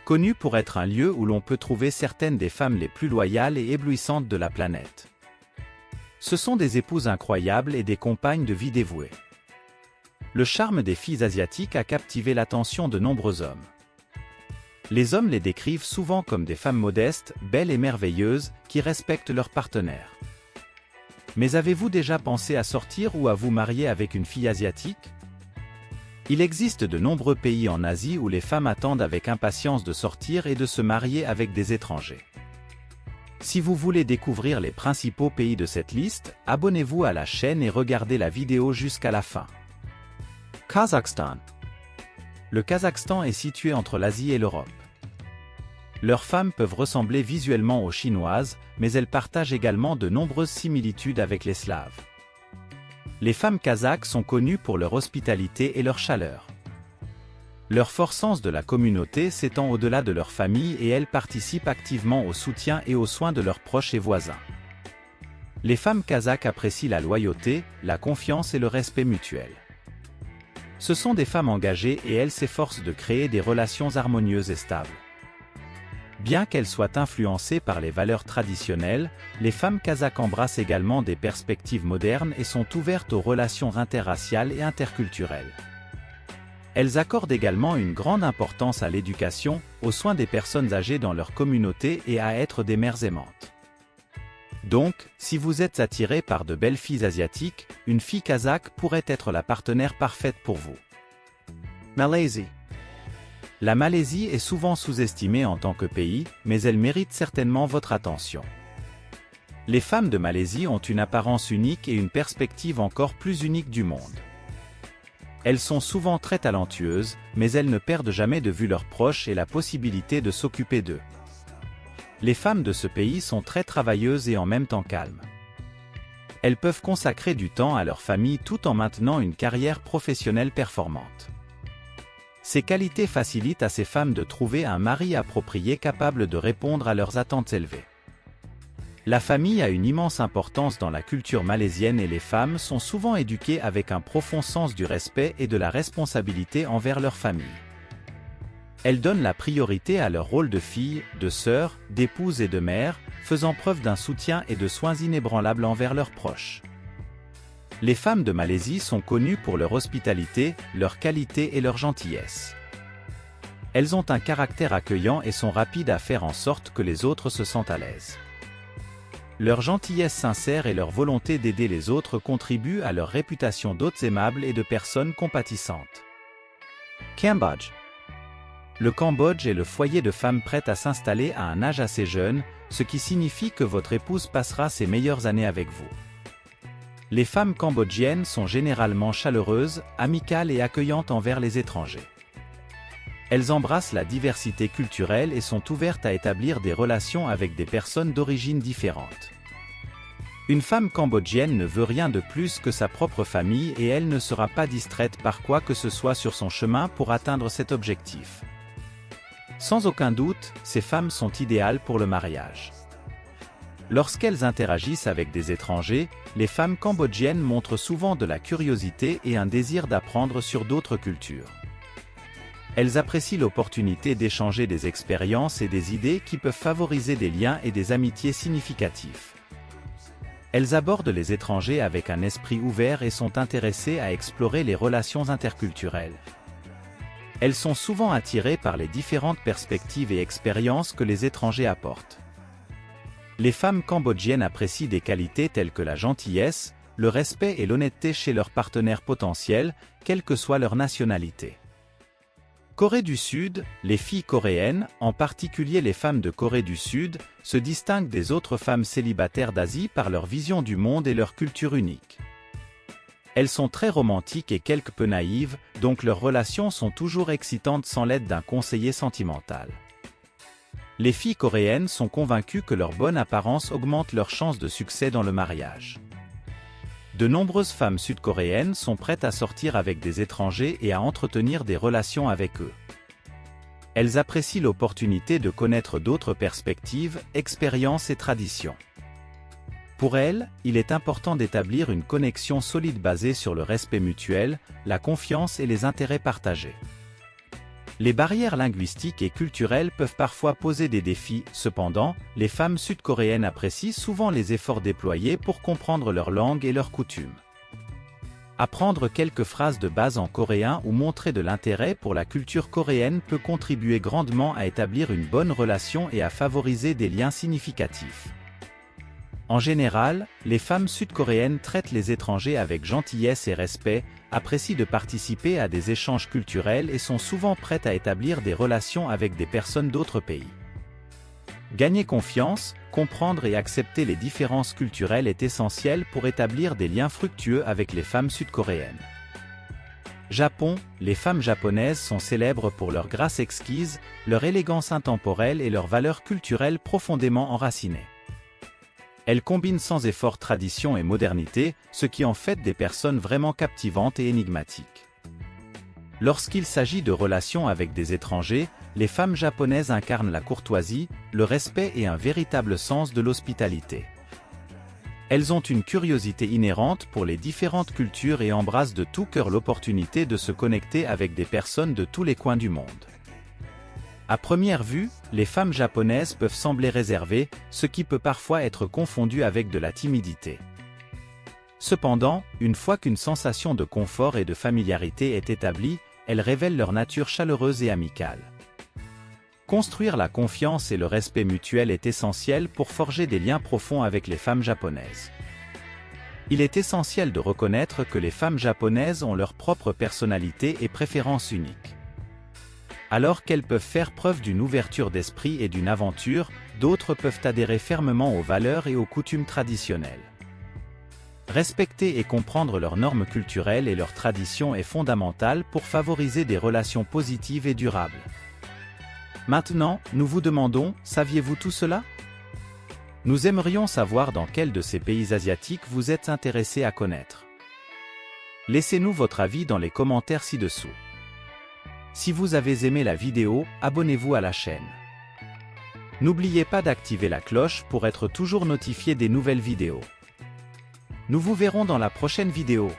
connu pour être un lieu où l'on peut trouver certaines des femmes les plus loyales et éblouissantes de la planète. Ce sont des épouses incroyables et des compagnes de vie dévouées. Le charme des filles asiatiques a captivé l'attention de nombreux hommes. Les hommes les décrivent souvent comme des femmes modestes, belles et merveilleuses, qui respectent leur partenaire. Mais avez-vous déjà pensé à sortir ou à vous marier avec une fille asiatique? Il existe de nombreux pays en Asie où les femmes attendent avec impatience de sortir et de se marier avec des étrangers. Si vous voulez découvrir les principaux pays de cette liste, abonnez-vous à la chaîne et regardez la vidéo jusqu'à la fin. Kazakhstan. Le Kazakhstan est situé entre l'Asie et l'Europe. Leurs femmes peuvent ressembler visuellement aux Chinoises, mais elles partagent également de nombreuses similitudes avec les Slaves. Les femmes kazakhs sont connues pour leur hospitalité et leur chaleur. Leur fort sens de la communauté s'étend au-delà de leur famille et elles participent activement au soutien et aux soins de leurs proches et voisins. Les femmes kazakhs apprécient la loyauté, la confiance et le respect mutuel. Ce sont des femmes engagées et elles s'efforcent de créer des relations harmonieuses et stables. Bien qu'elles soient influencées par les valeurs traditionnelles, les femmes kazakhs embrassent également des perspectives modernes et sont ouvertes aux relations interraciales et interculturelles. Elles accordent également une grande importance à l'éducation, aux soins des personnes âgées dans leur communauté et à être des mères aimantes. Donc, si vous êtes attiré par de belles filles asiatiques, une fille kazakh pourrait être la partenaire parfaite pour vous. Malaisie. La Malaisie est souvent sous-estimée en tant que pays, mais elle mérite certainement votre attention. Les femmes de Malaisie ont une apparence unique et une perspective encore plus unique du monde. Elles sont souvent très talentueuses, mais elles ne perdent jamais de vue leurs proches et la possibilité de s'occuper d'eux. Les femmes de ce pays sont très travailleuses et en même temps calmes. Elles peuvent consacrer du temps à leur famille tout en maintenant une carrière professionnelle performante. Ces qualités facilitent à ces femmes de trouver un mari approprié capable de répondre à leurs attentes élevées. La famille a une immense importance dans la culture malaisienne et les femmes sont souvent éduquées avec un profond sens du respect et de la responsabilité envers leur famille. Elles donnent la priorité à leur rôle de fille, de sœur, d'épouse et de mère, faisant preuve d'un soutien et de soins inébranlables envers leurs proches. Les femmes de Malaisie sont connues pour leur hospitalité, leur qualité et leur gentillesse. Elles ont un caractère accueillant et sont rapides à faire en sorte que les autres se sentent à l'aise. Leur gentillesse sincère et leur volonté d'aider les autres contribuent à leur réputation d'hôtes aimables et de personnes compatissantes. Cambodge. Le Cambodge est le foyer de femmes prêtes à s'installer à un âge assez jeune, ce qui signifie que votre épouse passera ses meilleures années avec vous. Les femmes cambodgiennes sont généralement chaleureuses, amicales et accueillantes envers les étrangers. Elles embrassent la diversité culturelle et sont ouvertes à établir des relations avec des personnes d'origine différentes. Une femme cambodgienne ne veut rien de plus que sa propre famille et elle ne sera pas distraite par quoi que ce soit sur son chemin pour atteindre cet objectif. Sans aucun doute, ces femmes sont idéales pour le mariage. Lorsqu'elles interagissent avec des étrangers, les femmes cambodgiennes montrent souvent de la curiosité et un désir d'apprendre sur d'autres cultures. Elles apprécient l'opportunité d'échanger des expériences et des idées qui peuvent favoriser des liens et des amitiés significatifs. Elles abordent les étrangers avec un esprit ouvert et sont intéressées à explorer les relations interculturelles. Elles sont souvent attirées par les différentes perspectives et expériences que les étrangers apportent. Les femmes cambodgiennes apprécient des qualités telles que la gentillesse, le respect et l'honnêteté chez leurs partenaires potentiels, quelle que soit leur nationalité. Corée du Sud, les filles coréennes, en particulier les femmes de Corée du Sud, se distinguent des autres femmes célibataires d'Asie par leur vision du monde et leur culture unique. Elles sont très romantiques et quelque peu naïves, donc leurs relations sont toujours excitantes sans l'aide d'un conseiller sentimental. Les filles coréennes sont convaincues que leur bonne apparence augmente leurs chances de succès dans le mariage. De nombreuses femmes sud-coréennes sont prêtes à sortir avec des étrangers et à entretenir des relations avec eux. Elles apprécient l'opportunité de connaître d'autres perspectives, expériences et traditions. Pour elles, il est important d'établir une connexion solide basée sur le respect mutuel, la confiance et les intérêts partagés. Les barrières linguistiques et culturelles peuvent parfois poser des défis, cependant, les femmes sud-coréennes apprécient souvent les efforts déployés pour comprendre leur langue et leurs coutumes. Apprendre quelques phrases de base en coréen ou montrer de l'intérêt pour la culture coréenne peut contribuer grandement à établir une bonne relation et à favoriser des liens significatifs. En général, les femmes sud-coréennes traitent les étrangers avec gentillesse et respect, apprécient de participer à des échanges culturels et sont souvent prêtes à établir des relations avec des personnes d'autres pays. Gagner confiance, comprendre et accepter les différences culturelles est essentiel pour établir des liens fructueux avec les femmes sud-coréennes. Japon, les femmes japonaises sont célèbres pour leur grâce exquise, leur élégance intemporelle et leurs valeurs culturelles profondément enracinées. Elles combinent sans effort tradition et modernité, ce qui en fait des personnes vraiment captivantes et énigmatiques. Lorsqu'il s'agit de relations avec des étrangers, les femmes japonaises incarnent la courtoisie, le respect et un véritable sens de l'hospitalité. Elles ont une curiosité inhérente pour les différentes cultures et embrassent de tout cœur l'opportunité de se connecter avec des personnes de tous les coins du monde. À première vue, les femmes japonaises peuvent sembler réservées, ce qui peut parfois être confondu avec de la timidité. Cependant, une fois qu'une sensation de confort et de familiarité est établie, elles révèlent leur nature chaleureuse et amicale. Construire la confiance et le respect mutuel est essentiel pour forger des liens profonds avec les femmes japonaises. Il est essentiel de reconnaître que les femmes japonaises ont leur propre personnalité et préférences uniques. Alors qu'elles peuvent faire preuve d'une ouverture d'esprit et d'une aventure, d'autres peuvent adhérer fermement aux valeurs et aux coutumes traditionnelles. Respecter et comprendre leurs normes culturelles et leurs traditions est fondamental pour favoriser des relations positives et durables. Maintenant, nous vous demandons, saviez-vous tout cela? Nous aimerions savoir dans quel de ces pays asiatiques vous êtes intéressé à connaître. Laissez-nous votre avis dans les commentaires ci-dessous. Si vous avez aimé la vidéo, abonnez-vous à la chaîne. N'oubliez pas d'activer la cloche pour être toujours notifié des nouvelles vidéos. Nous vous verrons dans la prochaine vidéo.